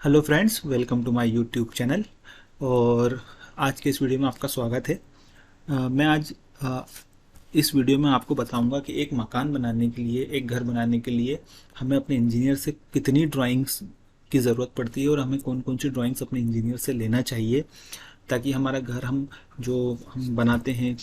Hello friends, welcome to my YouTube channel. और आज के इस वीडियो में आपका स्वागत है। मैं आज इस वीडियो में आपको बताऊंगा कि एक मकान बनाने के लिए, एक घर बनाने के लिए हमें अपने इंजीनियर से कितनी ड्राइंग्स की ज़रूरत पड़ती है और हमें कौन कौन सी ड्राइंग्स अपने इंजीनियर से लेना चाहिए, ताकि हमारा घर हम बनाते हैं।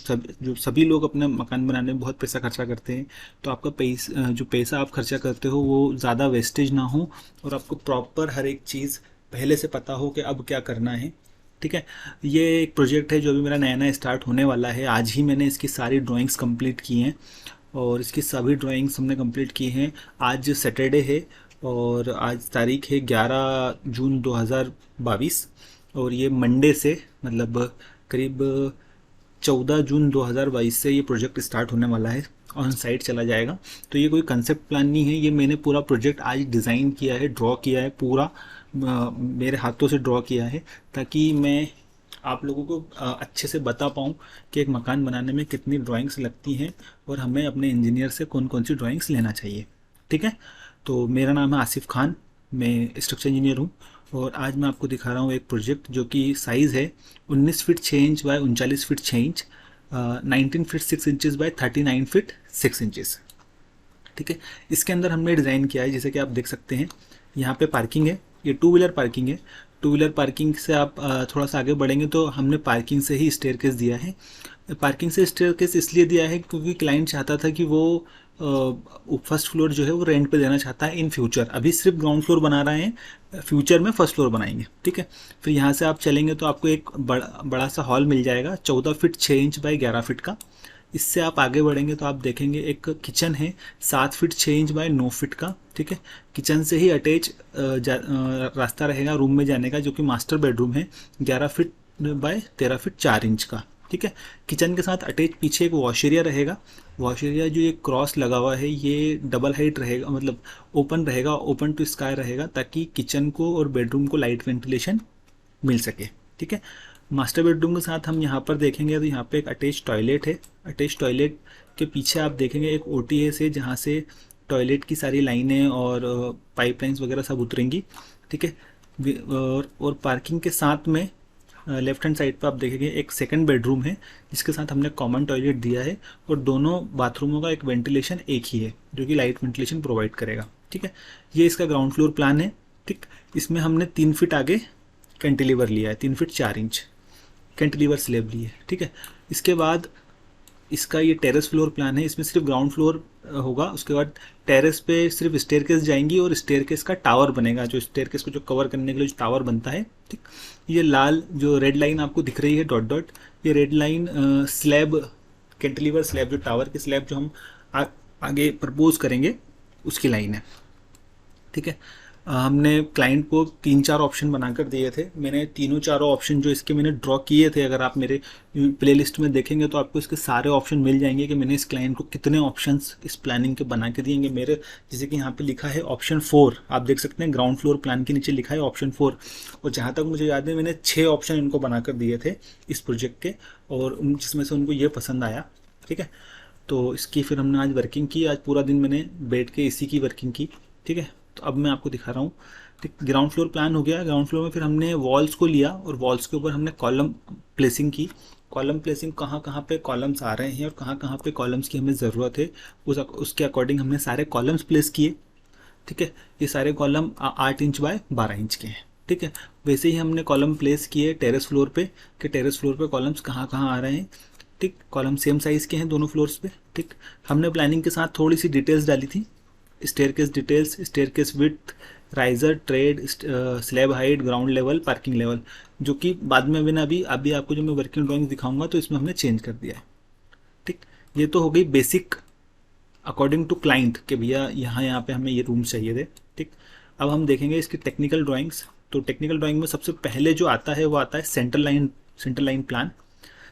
सभी लोग अपने मकान बनाने में बहुत पैसा खर्चा करते हैं, तो आपका जो पैसा आप खर्चा करते हो वो ज़्यादा वेस्टेज ना हो और आपको प्रॉपर हर एक चीज़ पहले से पता हो कि अब क्या करना है। ठीक है। ये एक प्रोजेक्ट है जो अभी मेरा नया नया स्टार्ट होने वाला है। आज ही मैंने इसकी सारी ड्राइंग्स कंप्लीट की हैं और इसकी सभी ड्राइंग्स हमने कंप्लीट की हैं। आज सैटरडे है और आज तारीख है 11 जून 2022 और ये मंडे से मतलब करीब 14 जून 2022 से ये प्रोजेक्ट स्टार्ट होने वाला है, ऑन साइट चला जाएगा। तो ये कोई कंसेप्ट प्लान नहीं है, ये मैंने पूरा प्रोजेक्ट आज डिज़ाइन किया है, ड्रॉ किया है, पूरा मेरे हाथों से ड्रॉ किया है, ताकि मैं आप लोगों को अच्छे से बता पाऊँ कि एक मकान बनाने में कितनी ड्राइंग्स लगती हैं और हमें अपने इंजीनियर से कौन कौन सी ड्राइंग्स लेना चाहिए। ठीक है। तो मेरा नाम है आसिफ खान, मैं स्ट्रक्चर इंजीनियर हूँ और आज मैं आपको दिखा रहा हूँ एक प्रोजेक्ट जो कि साइज़ है 19 feet 6 inch by 39 feet 6 inch, 19 feet 6 inches by 39 feet 6 inches. ठीक है। इसके अंदर हमने डिज़ाइन किया है, जैसे कि आप देख सकते हैं यहाँ पे पार्किंग है, ये टू व्हीलर पार्किंग है। टू व्हीलर पार्किंग से आप थोड़ा सा आगे बढ़ेंगे तो हमने पार्किंग से ही स्टेयरकेस दिया है। पार्किंग से स्टेयरकेस इसलिए दिया है क्योंकि क्लाइंट चाहता था कि वो फर्स्ट फ्लोर जो है वो रेंट पे देना चाहता है इन फ्यूचर। अभी सिर्फ ग्राउंड फ्लोर बना रहे हैं, फ्यूचर में फर्स्ट फ्लोर बनाएंगे। ठीक है। फिर यहाँ से आप चलेंगे तो आपको एक बड़ा सा हॉल मिल जाएगा, 14 फीट 6 इंच बाई 11 फीट का। इससे आप आगे बढ़ेंगे तो आप देखेंगे एक किचन है 7 फीट 6 इंच बाय 9 फीट का। ठीक है। किचन से ही अटैच रास्ता रहेगा रूम में जाने का, जो कि मास्टर बेडरूम है, 11 फीट बाय 13 फीट 4 इंच का। ठीक है। किचन के साथ अटैच पीछे एक वॉश एरिया रहेगा। वॉश एरिया जो ये क्रॉस लगा हुआ है ये डबल हाइट रहेगा, मतलब ओपन रहेगा, ओपन टू स्काई रहेगा, ताकि किचन को और बेडरूम को लाइट वेंटिलेशन मिल सके। ठीक है। मास्टर बेडरूम के साथ हम यहाँ पर देखेंगे तो यहाँ पे एक अटैच टॉयलेट है। अटैच टॉयलेट के पीछे आप देखेंगे एक ओटीएस है, जहाँ से टॉयलेट की सारी लाइनें और पाइपलाइंस वगैरह सब उतरेंगी। ठीक है। और पार्किंग के साथ में लेफ्ट हैंड साइड पर आप देखेंगे एक सेकंड बेडरूम है, जिसके साथ हमने कॉमन टॉयलेट दिया है और दोनों बाथरूमों का एक वेंटिलेशन एक ही है, जो कि लाइट वेंटिलेशन प्रोवाइड करेगा। ठीक है। ये इसका ग्राउंड फ्लोर प्लान है। ठीक। इसमें हमने 3 फीट आगे कैंटिलीवर लिया है, 3 फीट 4 इंच कैंटिलीवर स्लेब ली है। ठीक है। इसके बाद इसका ये टेरेस फ्लोर प्लान है। इसमें सिर्फ ग्राउंड फ्लोर होगा, उसके बाद टेरेस पे सिर्फ स्टेयरकेस जाएंगी और स्टेयरकेस का टावर बनेगा, जो स्टेयरकेस को जो कवर करने के लिए जो टावर बनता है। ठीक। ये लाल जो रेड लाइन आपको दिख रही है डॉट डॉट, ये red line slab, cantilever slab, जो टावर की स्लैब जो हम आगे प्रपोज करेंगे उसकी लाइन है। ठीक है। हमने क्लाइंट को 3-4 ऑप्शन बनाकर दिए थे। मैंने तीनों चारों ऑप्शन जो इसके मैंने ड्रॉ किए थे, अगर आप मेरे प्लेलिस्ट में देखेंगे तो आपको इसके सारे ऑप्शन मिल जाएंगे कि मैंने इस क्लाइंट को कितने ऑप्शंस इस प्लानिंग के बना के दिएंगे मेरे। जैसे कि यहाँ पे लिखा है ऑप्शन 4, आप देख सकते हैं ग्राउंड फ्लोर प्लान के नीचे लिखा है ऑप्शन 4। और जहाँ तक मुझे याद है मैंने 6 ऑप्शन इनको बनाकर दिए थे इस प्रोजेक्ट के, और जिसमें से उनको ये पसंद आया। ठीक है। तो इसकी फिर हमने आज वर्किंग की, आज पूरा दिन मैंने बैठ के इसी की वर्किंग की। ठीक है। तो अब मैं आपको दिखा रहा हूँ। ठीक। ग्राउंड फ्लोर प्लान हो गया। ग्राउंड फ्लोर में फिर हमने वॉल्स को लिया और वॉल्स के ऊपर हमने कॉलम प्लेसिंग की। कॉलम प्लेसिंग कहाँ कहाँ पे कॉलम्स आ रहे हैं और कहाँ कहाँ पे कॉलम्स की हमें ज़रूरत है, उसके अकॉर्डिंग हमने सारे कॉलम्स प्लेस किए। ठीक है। ये सारे कॉलम 8 इंच बाय 12 इंच के हैं। ठीक है। वैसे ही हमने कॉलम प्लेस किए टेरेस फ्लोर पे, कि टेरेस फ्लोर पे कॉलम्स कहाँ कहाँ आ रहे हैं। ठीक। कॉलम सेम साइज़ के हैं दोनों फ्लोर्स पे। ठीक। हमने प्लानिंग के साथ थोड़ी सी डिटेल्स डाली थी, staircase details, staircase width, riser, trade, slab height, ground level, parking level, जो कि बाद में मैंने अभी आपको जो मैं वर्किंग ड्राइंग दिखाऊंगा तो इसमें हमने चेंज कर दिया है। ठीक। ये तो हो गई बेसिक अकॉर्डिंग टू क्लाइंट कि भैया यहाँ पे हमें ये रूम्स चाहिए थे। ठीक। अब हम देखेंगे इसकी टेक्निकल ड्राइंग्स। तो टेक्निकल ड्राइंग में सबसे पहले जो आता है वो आता है centre line plan.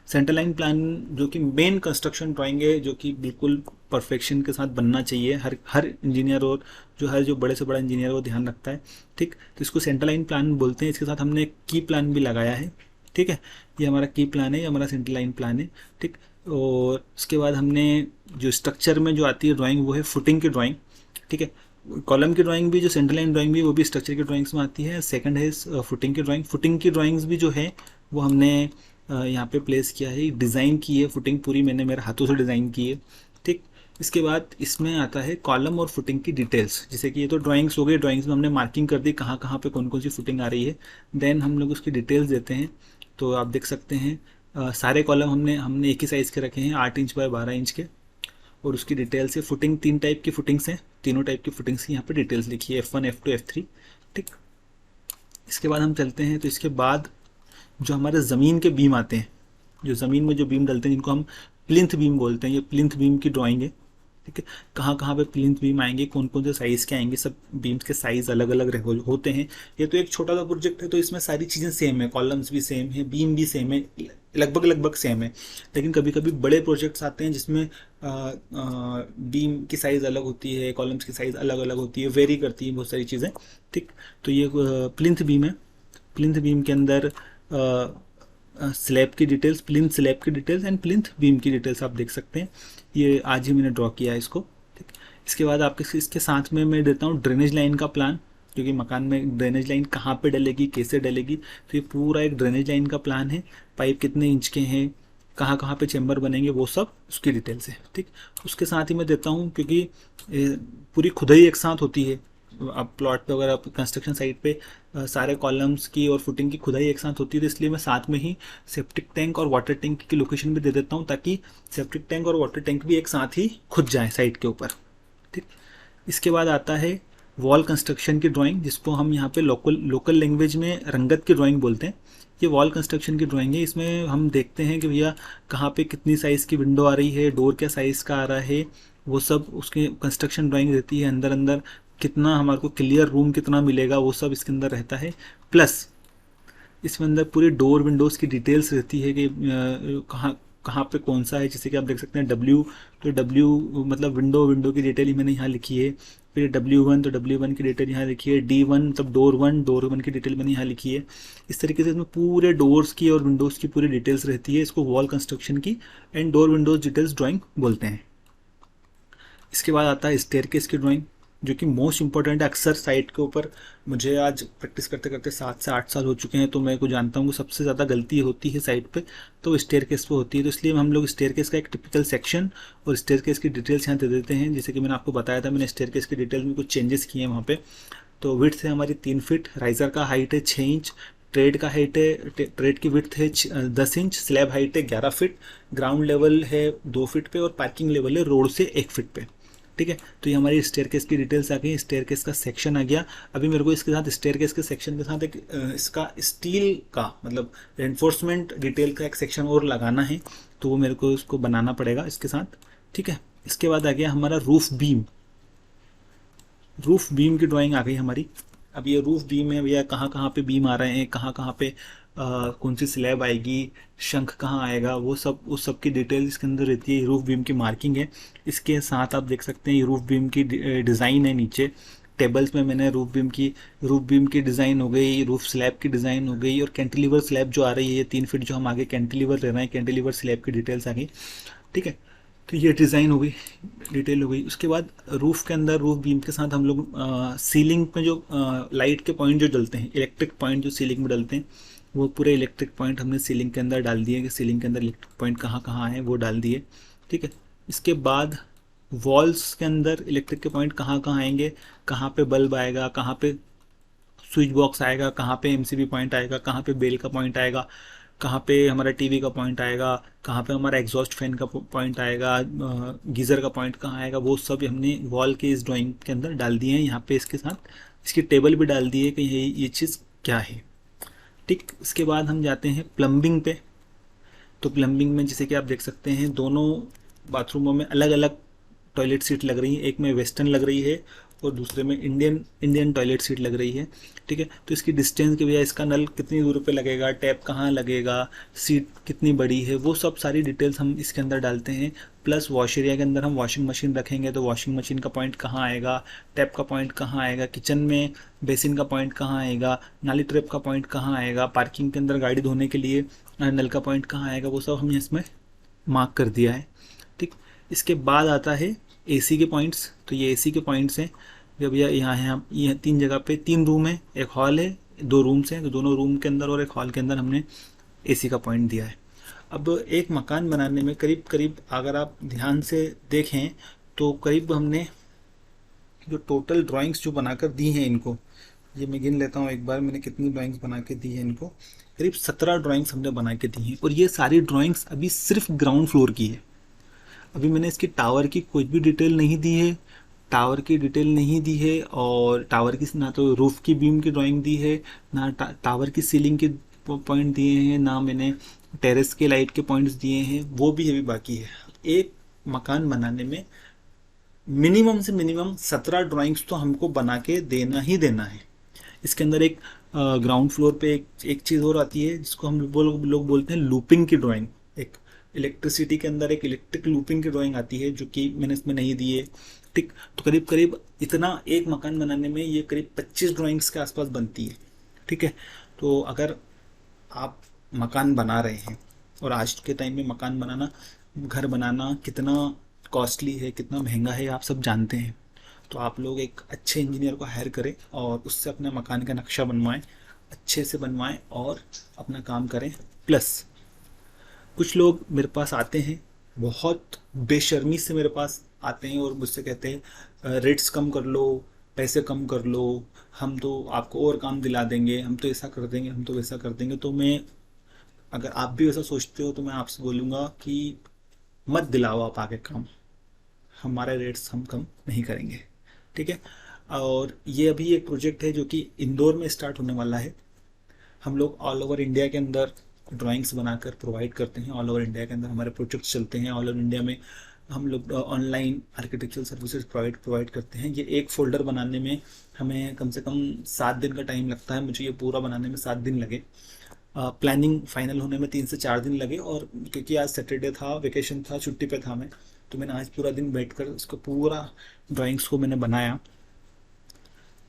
Centre line plan जो कि मेन कंस्ट्रक्शन ड्राइंग है, जो कि बिल्कुल परफेक्शन के साथ बनना चाहिए। हर इंजीनियर और जो बड़े से बड़ा इंजीनियर वो ध्यान रखता है। ठीक। तो इसको सेंटर लाइन प्लान बोलते हैं। इसके साथ हमने एक की प्लान भी लगाया है। ठीक है। ये हमारा की प्लान है, ये हमारा सेंटर लाइन प्लान है। ठीक। और उसके बाद हमने जो स्ट्रक्चर में जो आती है ड्राइंग वो है फुटिंग की ड्राइंग। ठीक है। कॉलम की ड्राइंग भी, जो सेंटर लाइन ड्राइंग भी, वो भी स्ट्रक्चर की ड्राइंग्स में आती है। सेकंड है फुटिंग की ड्राइंग। फुटिंग की ड्राइंग्स भी जो है वो हमने यहाँ पे प्लेस किया है, डिज़ाइन की है फुटिंग पूरी, मैंने मेरे हाथों से डिज़ाइन की है। ठीक, इसके बाद इसमें आता है कॉलम और फुटिंग की डिटेल्स। जैसे कि ये तो ड्राइंग्स हो गई, ड्राइंग्स में हमने मार्किंग कर दी कहाँ कहाँ पे कौन कौन सी फुटिंग आ रही है। देन हम लोग उसकी डिटेल्स देते हैं। तो आप देख सकते हैं सारे कॉलम हमने हमने एक ही साइज़ के रखे हैं, 8 इंच बाय 12 इंच के। और उसकी डिटेल्स है। फुटिंग 3 टाइप की फुटिंग्स हैं, तीनों टाइप की फुटिंग्स की यहाँ पे डिटेल्स लिखी है, F1 F2 F3। ठीक, इसके बाद हम चलते हैं। तो इसके बाद जो हमारे ज़मीन के बीम आते हैं, जो ज़मीन में जो बीम डलते हैं, जिनको हम प्लिंथ बीम बोलते हैं, ये प्लिंथ बीम की ड्राइंग है। ठीक है, कहाँ कहाँ पे प्लिंथ बीम आएंगे, कौन कौन से साइज़ के आएंगे, सब बीम्स के साइज़ अलग अलग होते हैं। ये तो एक छोटा सा प्रोजेक्ट है, तो इसमें सारी चीज़ें सेम है, कॉलम्स भी सेम है, बीम भी सेम है, लगभग लगभग सेम है। लेकिन कभी कभी बड़े प्रोजेक्ट्स आते हैं जिसमें बीम की साइज़ अलग होती है, कॉलम्स की साइज़ अलग अलग होती है, वेरी करती है बहुत सारी चीज़ें। ठीक, तो ये प्लिंथ बीम है। प्लिंथ बीम के अंदर स्लैब की डिटेल्स, प्लिंथ स्लैब की डिटेल्स एंड प्लिंथ बीम की डिटेल्स आप देख सकते हैं। ये आज ही मैंने ड्रॉ किया है इसको। ठीक, इसके बाद आपके इसके साथ में मैं देता हूँ ड्रेनेज लाइन का प्लान, क्योंकि मकान में ड्रेनेज लाइन कहाँ पे डलेगी, कैसे डलेगी। तो ये पूरा एक ड्रेनेज लाइन का प्लान है, पाइप कितने इंच के हैं, कहाँ कहाँ पे चैम्बर बनेंगे, वो सब उसकी डिटेल्स है। ठीक, उसके साथ ही मैं देता हूँ, क्योंकि पूरी खुदाई एक साथ होती है। अब प्लॉट पे, अगर आप कंस्ट्रक्शन साइट पे सारे कॉलम्स की और फुटिंग की खुदाई एक साथ होती है, तो इसलिए मैं साथ में ही सेप्टिक टैंक और वाटर टैंक की लोकेशन भी दे देता हूँ, ताकि सेप्टिक टैंक और वाटर टैंक भी एक साथ ही खुद जाए साइट के ऊपर। ठीक, इसके बाद आता है वॉल कंस्ट्रक्शन की ड्राइंग, जिसको हम यहाँ पे लोकल लोकल लैंग्वेज में रंगत की ड्राइंग बोलते हैं। ये वॉल कंस्ट्रक्शन की ड्राइंग है। इसमें हम देखते हैं कि भैया कहाँ पे कितनी साइज़ की विंडो आ रही है, डोर क्या साइज़ का आ रहा है, वो सब उसकी कंस्ट्रक्शन ड्राइंग रहती है। अंदर अंदर कितना हमारे को क्लियर रूम कितना मिलेगा, वो सब इसके अंदर रहता है। प्लस इसमें अंदर पूरी डोर विंडोज़ की डिटेल्स रहती है कि कहाँ कहाँ पे कौन सा है। जैसे कि आप देख सकते हैं W, तो W मतलब विंडो, विंडो की डिटेल ही मैंने यहाँ लिखी है। फिर W1, तो W1 की डिटेल यहाँ लिखी है। D1 मतलब डोर वन, डोर वन की डिटेल मैंने यहाँ लिखी है। इस तरीके से इसमें पूरे डोर्स की और विंडोज़ की पूरी डिटेल्स रहती है। इसको वॉल कंस्ट्रक्शन की and door Windows details drawing बोलते हैं। इसके बाद आता है स्टेयरकेस की ड्राइंग, जो कि मोस्ट इंपॉर्टेंट है। अक्सर साइट के ऊपर मुझे आज प्रैक्टिस करते करते 7 से 8 साल हो चुके हैं, तो मैं को जानता हूँ कि सबसे ज़्यादा गलती होती है साइट पे तो स्टेयरकेस पे होती है। तो इसलिए हम लोग स्टेयरकेस का एक टिपिकल सेक्शन और स्टेयरकेस की डिटेल्स यहाँ दे देते हैं। जैसे कि मैंने आपको बताया था, मैंने स्टेयरकेस की डिटेल में कुछ चेंजेस किए हैं वहाँ पे। तो विड्थ है हमारी 3 फीट, राइजर का हाइट है 6 इंच, ट्रेड का हाइट है, ट्रेड की विड्थ है 10 इंच, स्लैब हाइट है 11 फीट, ग्राउंड लेवल है 2 फीट पे और पार्किंग लेवल है रोड से 1 फीट पे। ठीक है, तो ये हमारी स्टेयरकेस की डिटेल्स आ गई, स्टेयरकेस का सेक्शन आ गया। अभी मेरे को इसके साथ स्टेयरकेस के सेक्शन के साथ एक इसका स्टील का मतलब रेनफोर्समेंट डिटेल का एक सेक्शन और लगाना है, तो वो मेरे को इसको बनाना पड़ेगा इसके साथ। ठीक है, इसके बाद आ गया हमारा रूफ बीम। रूफ बीम की ड्राइंग आ गई हमारी। अब ये रूफ बीम है भैया, कहाँ कहाँ पे बीम आ रहे हैं, कहाँ कहाँ पे कौन सी स्लैब आएगी, शंख कहाँ आएगा, वो सब उस सब की डिटेल इसके अंदर रहती है। रूफ बीम की मार्किंग है। इसके साथ आप देख सकते हैं ये रूफ बीम की डिज़ाइन है। नीचे टेबल्स में मैंने रूफ बीम की डिज़ाइन हो गई, रूफ स्लैब की डिज़ाइन हो गई, और कैंटिलीवर स्लैब जो आ रही है 3 फीट जो हम आगे कैंटिलीवर ले रहे हैं, कैंटिलीवर स्लैब की डिटेल्स आ गई। ठीक है, तो ये डिज़ाइन हो गई, डिटेल हो गई। उसके बाद रूफ़ के अंदर रूफ बीम के साथ हम लोग सीलिंग में जो लाइट के पॉइंट जो डलते हैं, इलेक्ट्रिक पॉइंट जो सीलिंग में डलते हैं, वो पूरे इलेक्ट्रिक पॉइंट हमने सीलिंग के अंदर डाल दिए कि सीलिंग के अंदर इलेक्ट्रिक पॉइंट कहाँ कहाँ हैं वो डाल दिए। ठीक है, इसके बाद वॉल्स के अंदर इलेक्ट्रिक के पॉइंट कहाँ कहाँ आएंगे, कहाँ पे बल्ब आएगा, कहाँ पे स्विच बॉक्स आएगा, कहाँ पे एमसीबी पॉइंट आएगा, कहाँ पे बेल का पॉइंट आएगा, कहाँ पे हमारा टीवी का पॉइंट आएगा, कहाँ पे हमारा एग्जॉस्ट फैन का पॉइंट आएगा, गीज़र का पॉइंट कहाँ आएगा, वो सब हमने वॉल के इस ड्राइंग के अंदर डाल दिए हैं। यहाँ पे इसके साथ इसकी टेबल भी डाल दी है कि ये चीज़ क्या है। ठीक, इसके बाद हम जाते हैं प्लम्बिंग पे। तो प्लम्बिंग में जैसे कि आप देख सकते हैं दोनों बाथरूमों में अलग अलग टॉयलेट सीट लग रही है। एक में वेस्टर्न लग रही है और दूसरे में इंडियन टॉयलेट सीट लग रही है। ठीक है, तो इसकी डिस्टेंस के भैया इसका नल कितनी दूर पे लगेगा, टैप कहाँ लगेगा, सीट कितनी बड़ी है, वो सब सारी डिटेल्स हम इसके अंदर डालते हैं। प्लस वॉश एरिया के अंदर हम वॉशिंग मशीन रखेंगे तो वॉशिंग मशीन का पॉइंट कहाँ आएगा, टैप का पॉइंट कहाँ आएगा, किचन में बेसिन का पॉइंट कहाँ आएगा, नाली ट्रैप का पॉइंट कहाँ आएगा, पार्किंग के अंदर गाड़ी धोने के लिए नल का पॉइंट कहाँ आएगा, वो सब हमने इसमें मार्क कर दिया है। ठीक, इसके बाद आता है एसी के पॉइंट्स। तो ये एसी के पॉइंट्स हैं जब यह यहाँ है, हम ये 3 जगह पे 3 रूम है, एक हॉल है, 2 रूम्स हैं, तो दोनों रूम के अंदर और एक हॉल के अंदर हमने एसी का पॉइंट दिया है। अब एक मकान बनाने में करीब करीब अगर आप ध्यान से देखें तो करीब हमने जो टोटल ड्राइंग्स जो बनाकर दी हैं इनको, ये मैं गिन लेता हूँ एक बार मैंने कितनी ड्राइंग्स बना के दी है इनको। करीब 17 ड्राइंग्स हमने बना के दी हैं, और ये सारी ड्राइंग्स अभी सिर्फ ग्राउंड फ्लोर की है। अभी मैंने इसकी टावर की कोई भी डिटेल नहीं दी है, टावर की डिटेल नहीं दी है, और टावर की ना तो रूफ की बीम की ड्राइंग दी है, ना टावर की सीलिंग के पॉइंट दिए हैं, ना मैंने टेरेस के लाइट के पॉइंट्स दिए हैं, वो भी अभी बाकी है। एक मकान बनाने में मिनिमम से मिनिमम 17 ड्राइंग्स तो हमको बना के देना ही देना है। इसके अंदर एक ग्राउंड फ्लोर पे एक चीज़ और आती है जिसको हम लोग बोलते हैं लूपिंग की ड्राइंग। एक इलेक्ट्रिसिटी के अंदर एक इलेक्ट्रिक लूपिंग की ड्राइंग आती है जो कि मैंने इसमें नहीं दी है। ठीक, तो करीब करीब इतना एक मकान बनाने में ये करीब 25 ड्राइंग्स के आसपास बनती है। ठीक है, तो अगर आप मकान बना रहे हैं, और आज के टाइम में मकान बनाना, घर बनाना कितना कॉस्टली है, कितना महंगा है, आप सब जानते हैं। तो आप लोग एक अच्छे इंजीनियर को हायर करें और उससे अपने मकान का नक्शा बनवाएं, अच्छे से बनवाएं और अपना काम करें। प्लस कुछ लोग मेरे पास आते हैं, बहुत बेशर्मी से मेरे पास आते हैं और मुझसे कहते हैं रेट्स कम कर लो, पैसे कम कर लो, हम तो आपको और काम दिला देंगे, हम तो ऐसा कर देंगे, हम तो वैसा कर देंगे। तो मैं, अगर आप भी वैसा सोचते हो तो मैं आपसे बोलूँगा कि मत दिलाओ आप आगे काम, हमारे रेट्स हम कम नहीं करेंगे। ठीक है, और ये अभी एक प्रोजेक्ट है जो कि इंदौर में स्टार्ट होने वाला है। हम लोग ऑल ओवर इंडिया के अंदर ड्राइंग्स बनाकर प्रोवाइड करते हैं, ऑल ओवर इंडिया के अंदर हमारे प्रोजेक्ट्स चलते हैं, ऑल ओवर इंडिया में हम लोग ऑनलाइन आर्किटेक्चरल सर्विसेज प्रोवाइड करते हैं। ये एक फ़ोल्डर बनाने में हमें कम से कम 7 दिन का टाइम लगता है, मुझे ये पूरा बनाने में 7 दिन लगे, प्लानिंग फाइनल होने में 3 से 4 दिन लगे, और क्योंकि आज सैटरडे था, वेकेशन था, छुट्टी पे था मैं, तो मैंने आज पूरा दिन बैठकर उसको पूरा ड्राइंग्स को मैंने बनाया।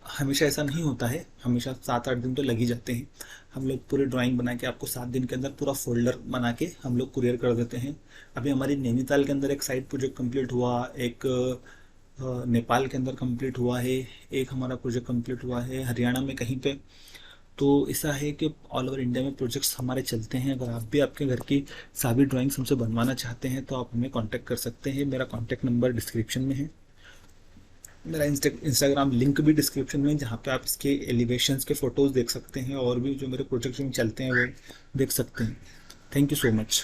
हमेशा ऐसा नहीं होता है, हमेशा 7-8 दिन तो लग ही जाते हैं। हम लोग पूरी ड्राइंग बना के आपको 7 दिन के अंदर पूरा फोल्डर बना के हम लोग कुरियर कर देते हैं। अभी हमारी नैनीताल के अंदर एक साइड प्रोजेक्ट कंप्लीट हुआ, एक नेपाल के अंदर कंप्लीट हुआ है, एक हमारा प्रोजेक्ट कंप्लीट हुआ है हरियाणा में कहीं पे। तो ऐसा है कि ऑल ओवर इंडिया में प्रोजेक्ट्स हमारे चलते हैं। अगर आप भी आपके घर की सभी ड्राइंग्स हमसे बनवाना चाहते हैं तो आप हमें कांटेक्ट कर सकते हैं। मेरा कांटेक्ट नंबर डिस्क्रिप्शन में है, मेरा इंस्टाग्राम लिंक भी डिस्क्रिप्शन में, जहाँ पे आप इसके एलिवेशंस के फ़ोटोज़ देख सकते हैं और भी जो मेरे प्रोजेक्ट में चलते हैं वो देख सकते हैं। Thank you so much.